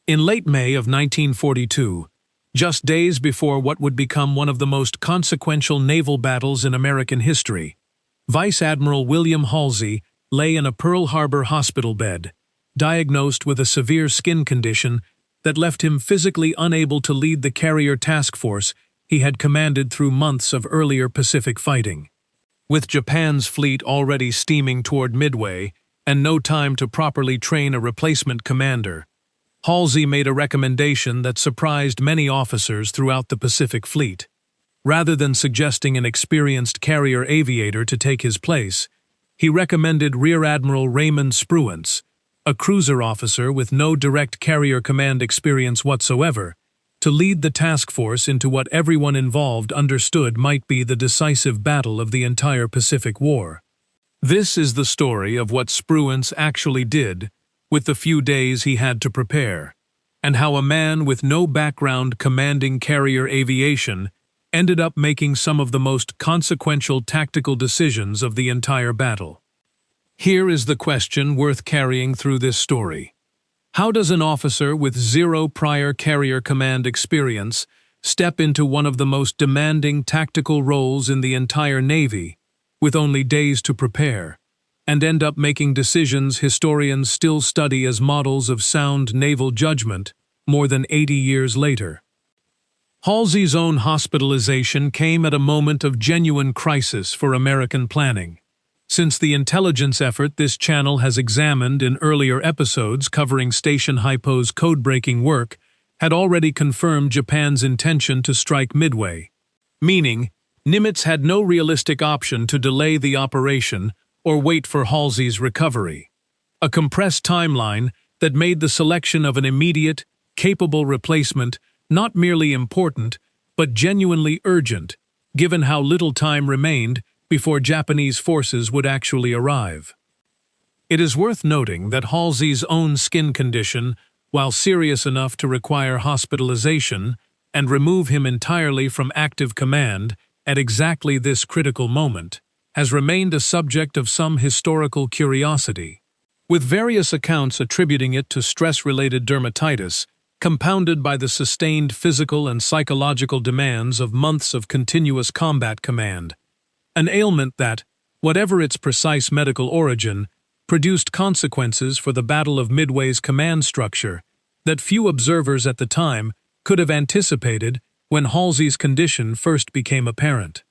In late May of 1942, just days before what would become one of the most consequential naval battles in American history, Vice Admiral William Halsey lay in a Pearl Harbor hospital bed, diagnosed with a severe skin condition that left him physically unable to lead the carrier task force he had commanded through months of earlier Pacific fighting. With Japan's fleet already steaming toward Midway and no time to properly train a replacement commander, Halsey made a recommendation that surprised many officers throughout the Pacific Fleet. Rather than suggesting an experienced carrier aviator to take his place, he recommended Rear Admiral Raymond Spruance, a cruiser officer with no direct carrier command experience whatsoever, to lead the task force into what everyone involved understood might be the decisive battle of the entire Pacific War. This is the story of what Spruance actually did with the few days he had to prepare, and how a man with no background commanding carrier aviation ended up making some of the most consequential tactical decisions of the entire battle. Here is the question worth carrying through this story. How does an officer with zero prior carrier command experience step into one of the most demanding tactical roles in the entire Navy, with only days to prepare, and end up making decisions historians still study as models of sound naval judgment more than 80 years later? Halsey's own hospitalization came at a moment of genuine crisis for American planning. Since the intelligence effort this channel has examined in earlier episodes covering Station Hypo's code-breaking work had already confirmed Japan's intention to strike Midway, meaning Nimitz had no realistic option to delay the operation or wait for Halsey's recovery. A compressed timeline that made the selection of an immediate, capable replacement not merely important, but genuinely urgent, given how little time remained before Japanese forces would actually arrive. It is worth noting that Halsey's own skin condition, while serious enough to require hospitalization and remove him entirely from active command at exactly this critical moment, has remained a subject of some historical curiosity, with various accounts attributing it to stress-related dermatitis, compounded by the sustained physical and psychological demands of months of continuous combat command, an ailment that, whatever its precise medical origin, produced consequences for the Battle of Midway's command structure that few observers at the time could have anticipated when Halsey's condition first became apparent.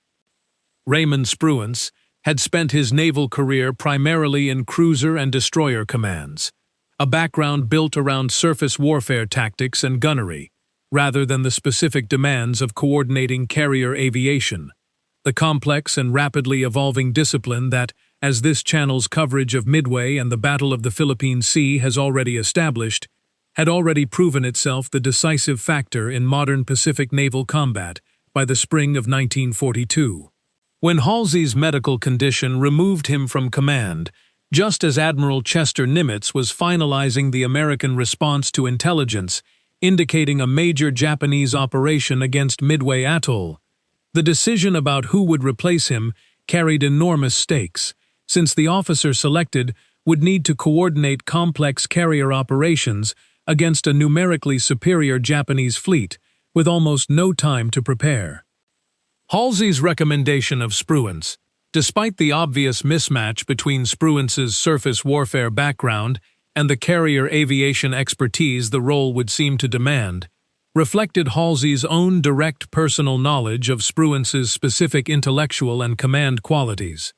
Raymond Spruance had spent his naval career primarily in cruiser and destroyer commands, a background built around surface warfare tactics and gunnery, rather than the specific demands of coordinating carrier aviation, the complex and rapidly evolving discipline that, as this channel's coverage of Midway and the Battle of the Philippine Sea has already established, had already proven itself the decisive factor in modern Pacific naval combat by the spring of 1942. When Halsey's medical condition removed him from command, just as Admiral Chester Nimitz was finalizing the American response to intelligence, indicating a major Japanese operation against Midway Atoll, the decision about who would replace him carried enormous stakes, since the officer selected would need to coordinate complex carrier operations against a numerically superior Japanese fleet with almost no time to prepare. Halsey's recommendation of Spruance, despite the obvious mismatch between Spruance's surface warfare background and the carrier aviation expertise the role would seem to demand, reflected Halsey's own direct personal knowledge of Spruance's specific intellectual and command qualities.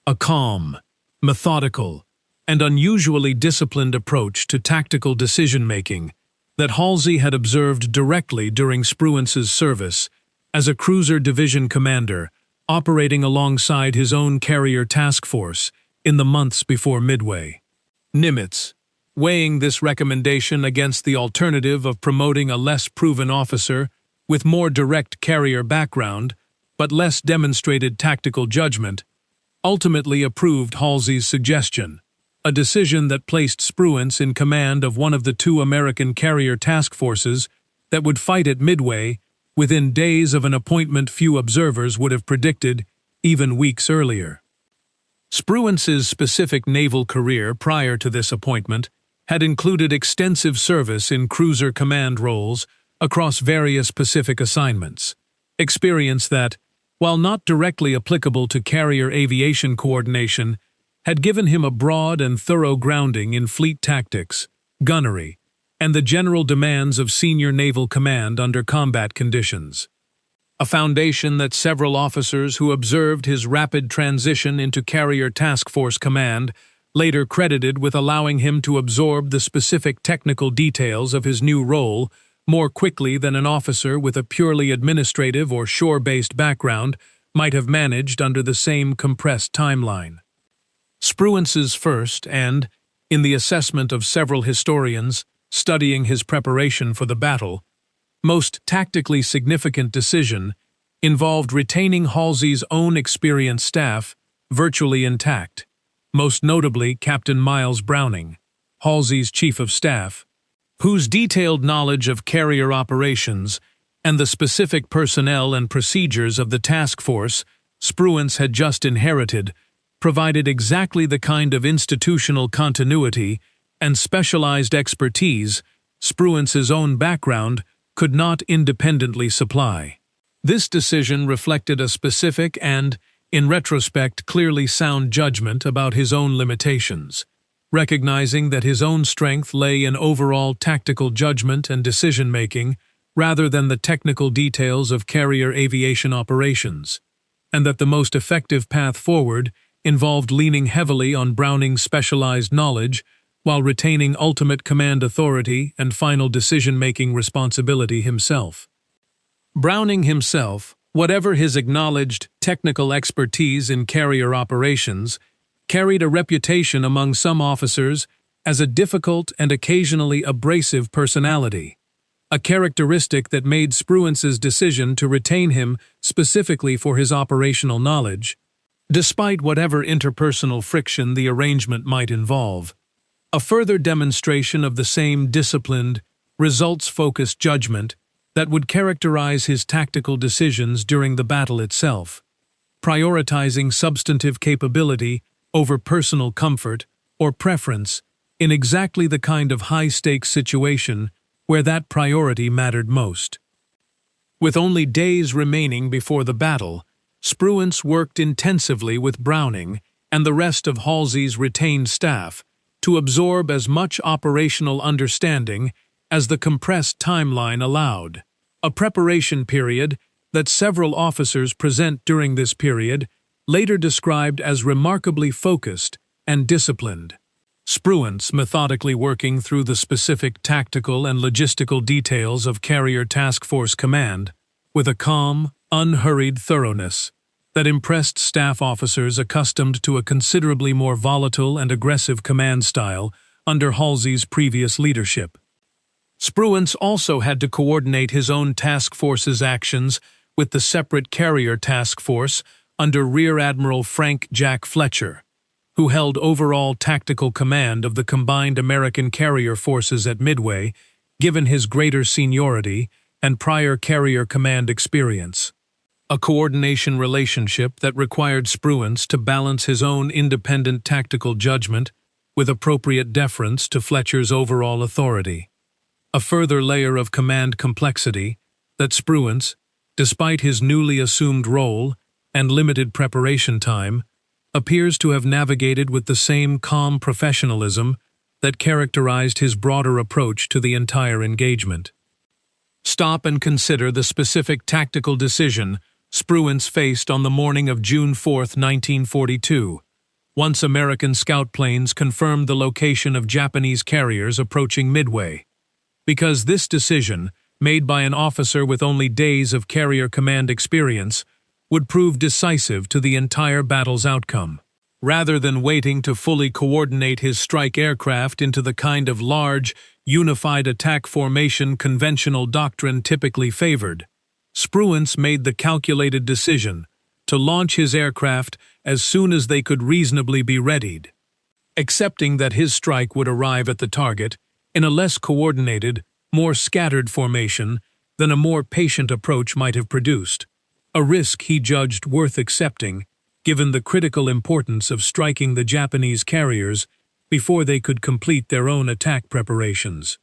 A calm, methodical, and unusually disciplined approach to tactical decision-making that Halsey had observed directly during Spruance's service as a cruiser division commander operating alongside his own carrier task force in the months before Midway. Nimitz, weighing this recommendation against the alternative of promoting a less proven officer with more direct carrier background but less demonstrated tactical judgment, ultimately approved Halsey's suggestion, a decision that placed Spruance in command of one of the two American carrier task forces that would fight at Midway within days of an appointment few observers would have predicted even weeks earlier. Spruance's specific naval career prior to this appointment had included extensive service in cruiser command roles across various Pacific assignments, experience that, while not directly applicable to carrier aviation coordination, had given him a broad and thorough grounding in fleet tactics, gunnery, and the general demands of senior naval command under combat conditions. A foundation that several officers who observed his rapid transition into Carrier Task Force command later credited with allowing him to absorb the specific technical details of his new role more quickly than an officer with a purely administrative or shore-based background might have managed under the same compressed timeline. Spruance's first and, in the assessment of several historians studying his preparation for the battle, most tactically significant decision involved retaining Halsey's own experienced staff virtually intact, most notably Captain Miles Browning, Halsey's chief of staff, whose detailed knowledge of carrier operations and the specific personnel and procedures of the task force Spruance had just inherited provided exactly the kind of institutional continuity and specialized expertise Spruance's own background could not independently supply. This decision reflected a specific and, in retrospect, clearly sound judgment about his own limitations, recognizing that his own strength lay in overall tactical judgment and decision-making rather than the technical details of carrier aviation operations, and that the most effective path forward involved leaning heavily on Browning's specialized knowledge while retaining ultimate command authority and final decision-making responsibility himself. Browning himself, whatever his acknowledged technical expertise in carrier operations, carried a reputation among some officers as a difficult and occasionally abrasive personality, a characteristic that made Spruance's decision to retain him specifically for his operational knowledge, despite whatever interpersonal friction the arrangement might involve, a further demonstration of the same disciplined, results-focused judgment that would characterize his tactical decisions during the battle itself, prioritizing substantive capability over personal comfort or preference in exactly the kind of high-stakes situation where that priority mattered most. With only days remaining before the battle, Spruance worked intensively with Browning and the rest of Halsey's retained staff to absorb as much operational understanding as the compressed timeline allowed, a preparation period that several officers present during this period later described as remarkably focused and disciplined. Spruance methodically working through the specific tactical and logistical details of Carrier Task Force Command with a calm, unhurried thoroughness that impressed staff officers accustomed to a considerably more volatile and aggressive command style under Halsey's previous leadership. Spruance also had to coordinate his own task force's actions with the separate Carrier Task Force under Rear Admiral Frank Jack Fletcher, who held overall tactical command of the combined American carrier forces at Midway, given his greater seniority and prior carrier command experience. A coordination relationship that required Spruance to balance his own independent tactical judgment with appropriate deference to Fletcher's overall authority. A further layer of command complexity that Spruance, despite his newly assumed role and limited preparation time, appears to have navigated with the same calm professionalism that characterized his broader approach to the entire engagement. Stop and consider the specific tactical decision Spruance faced on the morning of June 4, 1942, once American scout planes confirmed the location of Japanese carriers approaching Midway. Because this decision, made by an officer with only days of carrier command experience, would prove decisive to the entire battle's outcome. Rather than waiting to fully coordinate his strike aircraft into the kind of large, unified attack formation conventional doctrine typically favored, Spruance made the calculated decision to launch his aircraft as soon as they could reasonably be readied, accepting that his strike would arrive at the target in a less coordinated, more scattered formation than a more patient approach might have produced, a risk he judged worth accepting given the critical importance of striking the Japanese carriers before they could complete their own attack preparations.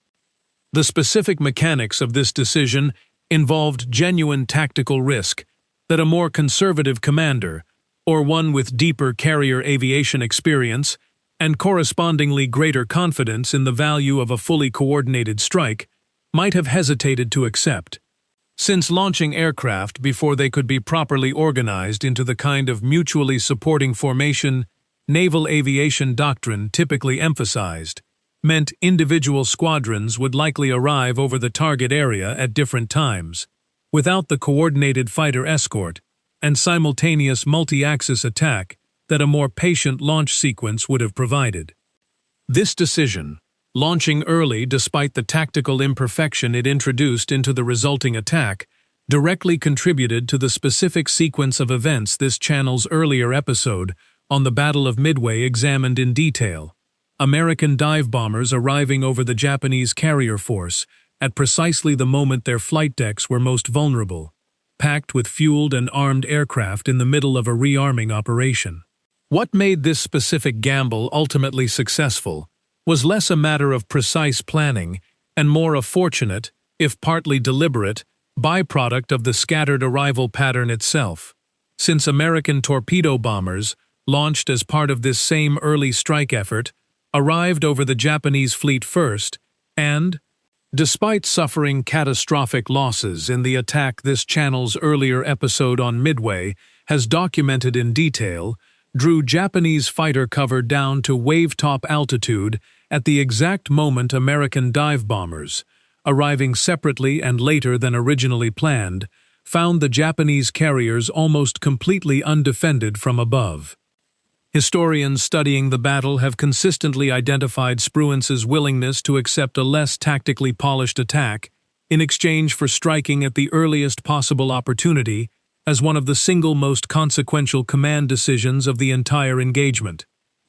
The specific mechanics of this decision involved genuine tactical risk that a more conservative commander, or one with deeper carrier aviation experience and correspondingly greater confidence in the value of a fully coordinated strike, might have hesitated to accept. Since launching aircraft before they could be properly organized into the kind of mutually supporting formation naval aviation doctrine typically emphasized, meant individual squadrons would likely arrive over the target area at different times, without the coordinated fighter escort and simultaneous multi-axis attack that a more patient launch sequence would have provided. This decision, launching early despite the tactical imperfection it introduced into the resulting attack, directly contributed to the specific sequence of events this channel's earlier episode on the Battle of Midway examined in detail. American dive bombers arriving over the Japanese carrier force at precisely the moment their flight decks were most vulnerable, packed with fueled and armed aircraft in the middle of a rearming operation. What made this specific gamble ultimately successful was less a matter of precise planning and more a fortunate, if partly deliberate, byproduct of the scattered arrival pattern itself. Since American torpedo bombers, launched as part of this same early strike effort, arrived over the Japanese fleet first, and, despite suffering catastrophic losses in the attack this channel's earlier episode on Midway has documented in detail, drew Japanese fighter cover down to wave-top altitude at the exact moment American dive bombers, arriving separately and later than originally planned, found the Japanese carriers almost completely undefended from above. Historians studying the battle have consistently identified Spruance's willingness to accept a less tactically polished attack in exchange for striking at the earliest possible opportunity as one of the single most consequential command decisions of the entire engagement,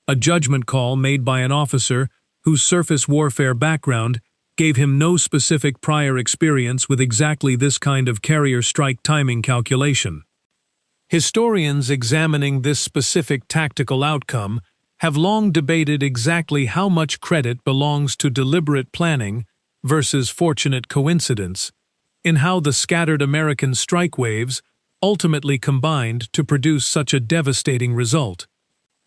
a judgment call made by an officer whose surface warfare background gave him no specific prior experience with exactly this kind of carrier strike timing calculation. Historians examining this specific tactical outcome have long debated exactly how much credit belongs to deliberate planning versus fortunate coincidence, in how the scattered American strike waves ultimately combined to produce such a devastating result.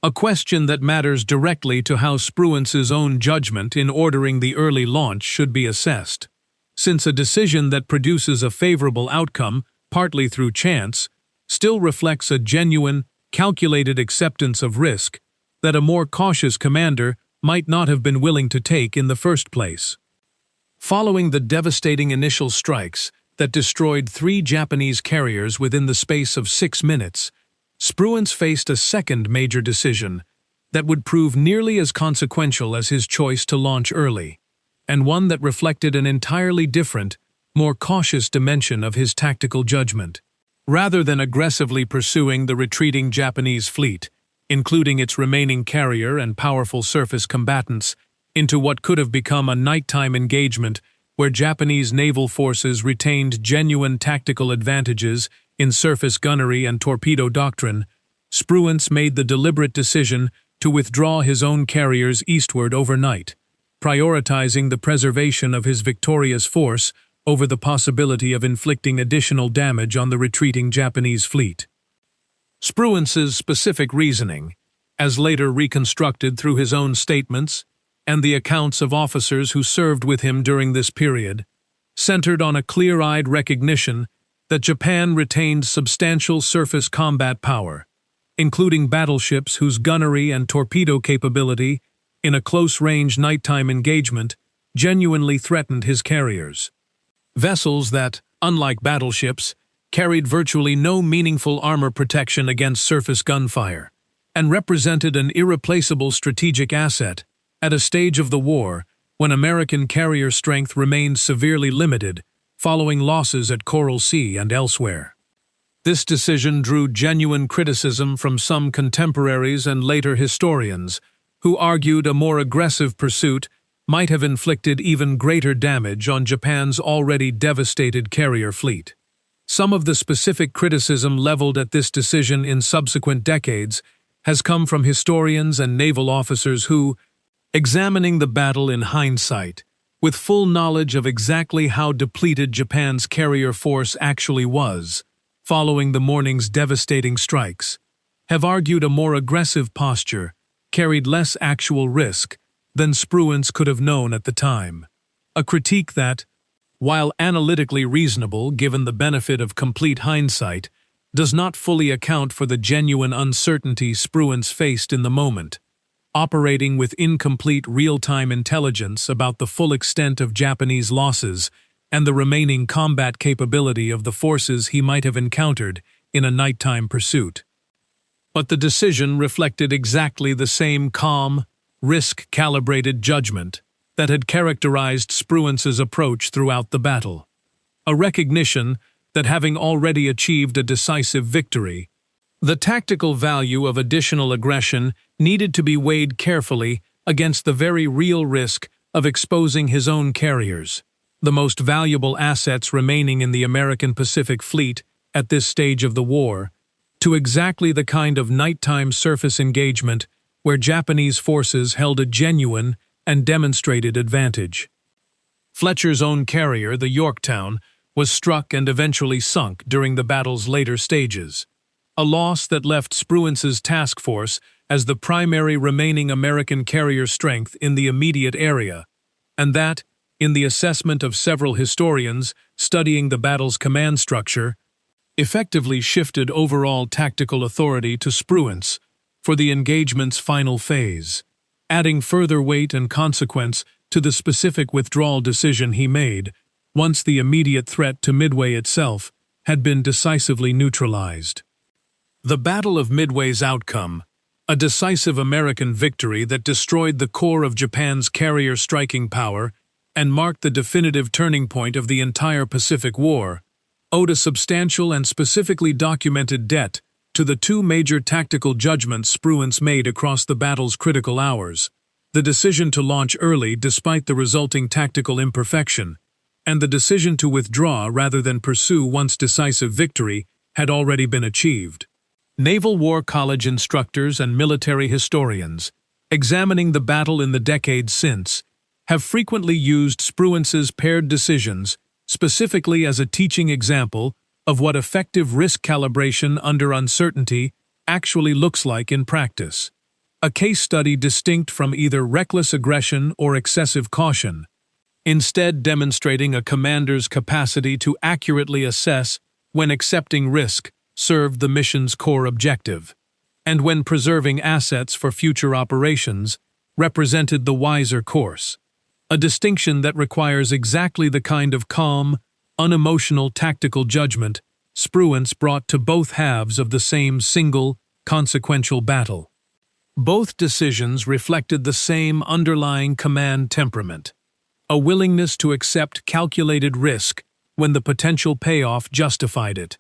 A question that matters directly to how Spruance's own judgment in ordering the early launch should be assessed, since a decision that produces a favorable outcome, partly through chance, still reflects a genuine, calculated acceptance of risk that a more cautious commander might not have been willing to take in the first place. Following the devastating initial strikes that destroyed 3 Japanese carriers within the space of 6 minutes, Spruance faced a second major decision that would prove nearly as consequential as his choice to launch early, and one that reflected an entirely different, more cautious dimension of his tactical judgment. Rather than aggressively pursuing the retreating Japanese fleet, including its remaining carrier and powerful surface combatants, into what could have become a nighttime engagement where Japanese naval forces retained genuine tactical advantages in surface gunnery and torpedo doctrine, Spruance made the deliberate decision to withdraw his own carriers eastward overnight, prioritizing the preservation of his victorious force over the possibility of inflicting additional damage on the retreating Japanese fleet. Spruance's specific reasoning, as later reconstructed through his own statements and the accounts of officers who served with him during this period, centered on a clear-eyed recognition that Japan retained substantial surface combat power, including battleships whose gunnery and torpedo capability in a close-range nighttime engagement genuinely threatened his carriers. Vessels that, unlike battleships, carried virtually no meaningful armor protection against surface gunfire, and represented an irreplaceable strategic asset at a stage of the war when American carrier strength remained severely limited following losses at Coral Sea and elsewhere. This decision drew genuine criticism from some contemporaries and later historians, who argued a more aggressive pursuit might have inflicted even greater damage on Japan's already devastated carrier fleet. Some of the specific criticism leveled at this decision in subsequent decades has come from historians and naval officers who, Examining the battle in hindsight, with full knowledge of exactly how depleted Japan's carrier force actually was, following the morning's devastating strikes, have argued a more aggressive posture carried less actual risk than Spruance could have known at the time. A critique that, while analytically reasonable given the benefit of complete hindsight, does not fully account for the genuine uncertainty Spruance faced in the moment, operating with incomplete real-time intelligence about the full extent of Japanese losses and the remaining combat capability of the forces he might have encountered in a nighttime pursuit. But the decision reflected exactly the same calm, risk-calibrated judgment that had characterized Spruance's approach throughout the battle. A recognition that having already achieved a decisive victory, the tactical value of additional aggression needed to be weighed carefully against the very real risk of exposing his own carriers, the most valuable assets remaining in the American Pacific Fleet at this stage of the war, to exactly the kind of nighttime surface engagement where Japanese forces held a genuine and demonstrated advantage. Fletcher's own carrier, the Yorktown, was struck and eventually sunk during the battle's later stages, a loss that left Spruance's task force as the primary remaining American carrier strength in the immediate area, and that, in the assessment of several historians studying the battle's command structure, effectively shifted overall tactical authority to Spruance for the engagement's final phase, adding further weight and consequence to the specific withdrawal decision he made once the immediate threat to Midway itself had been decisively neutralized. The Battle of Midway's outcome, a decisive American victory that destroyed the core of Japan's carrier striking power and marked the definitive turning point of the entire Pacific War, owed a substantial and specifically documented debt to the two major tactical judgments Spruance made across the battle's critical hours: the decision to launch early despite the resulting tactical imperfection, and the decision to withdraw rather than pursue once decisive victory had already been achieved. Naval War College instructors and military historians, examining the battle in the decades since, have frequently used Spruance's paired decisions specifically as a teaching example of what effective risk calibration under uncertainty actually looks like in practice. A case study distinct from either reckless aggression or excessive caution, instead demonstrating a commander's capacity to accurately assess when accepting risk served the mission's core objective, and when preserving assets for future operations represented the wiser course. A distinction that requires exactly the kind of calm, unemotional tactical judgment Spruance brought to both halves of the same single, consequential battle. Both decisions reflected the same underlying command temperament, a willingness to accept calculated risk when the potential payoff justified it,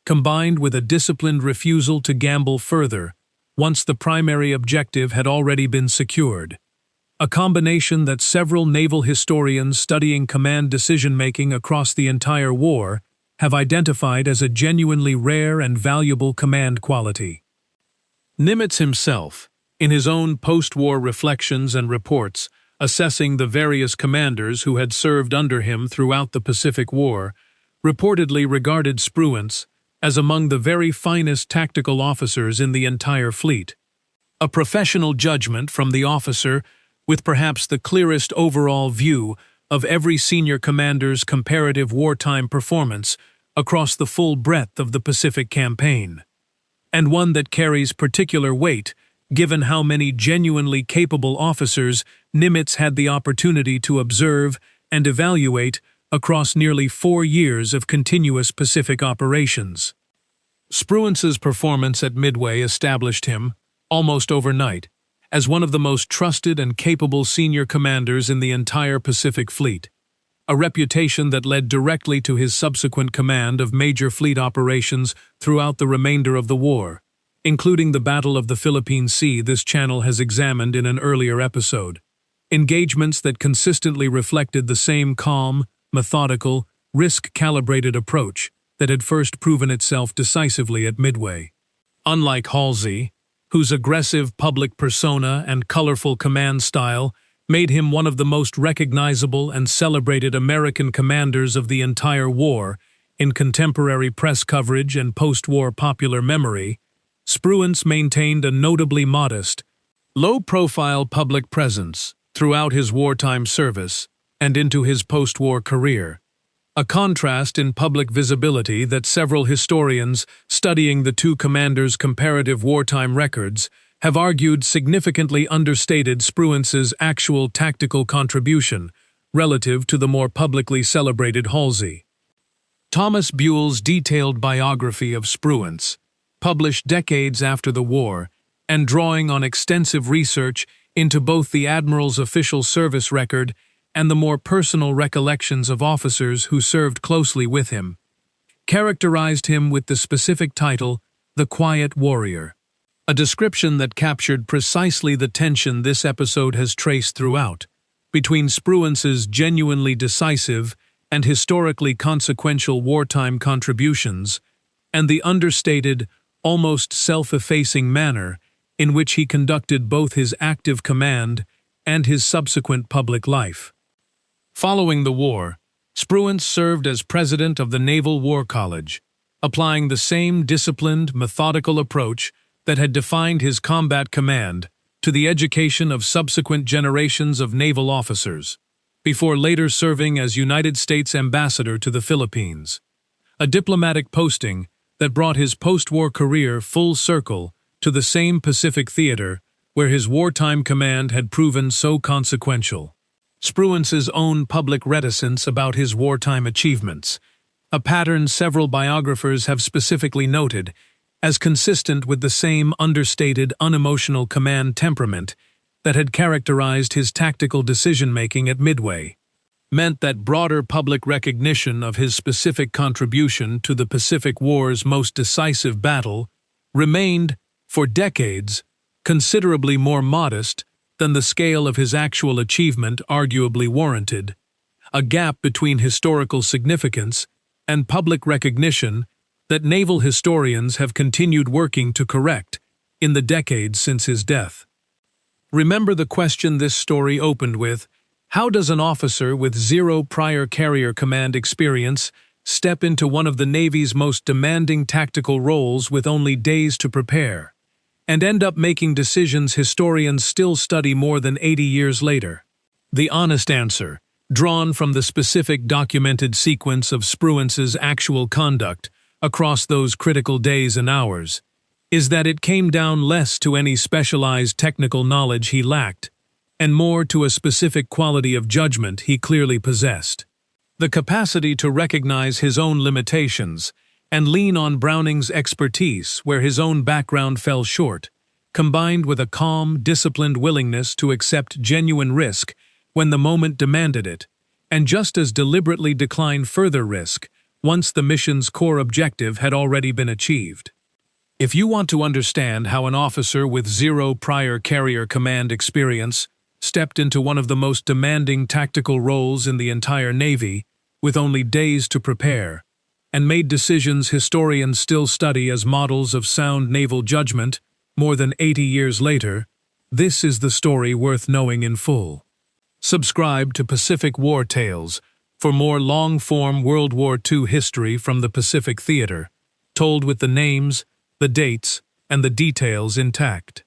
combined with a disciplined refusal to gamble further once the primary objective had already been secured. A combination that several naval historians studying command decision-making across the entire war have identified as a genuinely rare and valuable command quality. Nimitz himself, in his own post-war reflections and reports assessing the various commanders who had served under him throughout the Pacific War, reportedly regarded Spruance as among the very finest tactical officers in the entire fleet. A professional judgment from the officer with perhaps the clearest overall view of every senior commander's comparative wartime performance across the full breadth of the Pacific campaign, and one that carries particular weight given how many genuinely capable officers Nimitz had the opportunity to observe and evaluate across nearly 4 years of continuous Pacific operations. Spruance's performance at Midway established him, almost overnight, as one of the most trusted and capable senior commanders in the entire Pacific Fleet, a reputation that led directly to his subsequent command of major fleet operations throughout the remainder of the war, including the Battle of the Philippine Sea this channel has examined in an earlier episode. Engagements that consistently reflected the same calm, methodical, risk-calibrated approach that had first proven itself decisively at Midway. Unlike Halsey, whose aggressive public persona and colorful command style made him one of the most recognizable and celebrated American commanders of the entire war in contemporary press coverage and post-war popular memory. Spruance maintained a notably modest, low-profile public presence throughout his wartime service and into his post-war career, a contrast in public visibility that several historians studying the two commanders' comparative wartime records have argued significantly understated Spruance's actual tactical contribution relative to the more publicly celebrated Halsey. Thomas Buell's detailed biography of Spruance, published decades after the war, and drawing on extensive research into both the Admiral's official service record and the more personal recollections of officers who served closely with him, characterized him with the specific title, The Quiet Warrior, a description that captured precisely the tension this episode has traced throughout, between Spruance's genuinely decisive and historically consequential wartime contributions and the understated, almost self-effacing manner in which he conducted both his active command and his subsequent public life. Following the war, Spruance served as president of the Naval War College, applying the same disciplined, methodical approach that had defined his combat command to the education of subsequent generations of naval officers, before later serving as United States Ambassador to the Philippines, a diplomatic posting that brought his post-war career full circle to the same Pacific theater where his wartime command had proven so consequential. Spruance's own public reticence about his wartime achievements, a pattern several biographers have specifically noted as consistent with the same understated, unemotional command temperament that had characterized his tactical decision-making at Midway, meant that broader public recognition of his specific contribution to the Pacific War's most decisive battle remained, for decades, considerably more modest than the scale of his actual achievement arguably warranted, a gap between historical significance and public recognition that naval historians have continued working to correct in the decades since his death. Remember the question this story opened with: how does an officer with zero prior carrier command experience step into one of the Navy's most demanding tactical roles with only days to prepare, and end up making decisions historians still study more than 80 years later? The honest answer, drawn from the specific documented sequence of Spruance's actual conduct across those critical days and hours, is that it came down less to any specialized technical knowledge he lacked, and more to a specific quality of judgment he clearly possessed: the capacity to recognize his own limitations and lean on Browning's expertise where his own background fell short, combined with a calm, disciplined willingness to accept genuine risk when the moment demanded it, and just as deliberately decline further risk once the mission's core objective had already been achieved. If you want to understand how an officer with zero prior carrier command experience stepped into one of the most demanding tactical roles in the entire Navy, with only days to prepare, and made decisions historians still study as models of sound naval judgment more than 80 years later, this is the story worth knowing in full. Subscribe to Pacific War Tales for more long-form World War II history from the Pacific Theater, told with the names, the dates, and the details intact.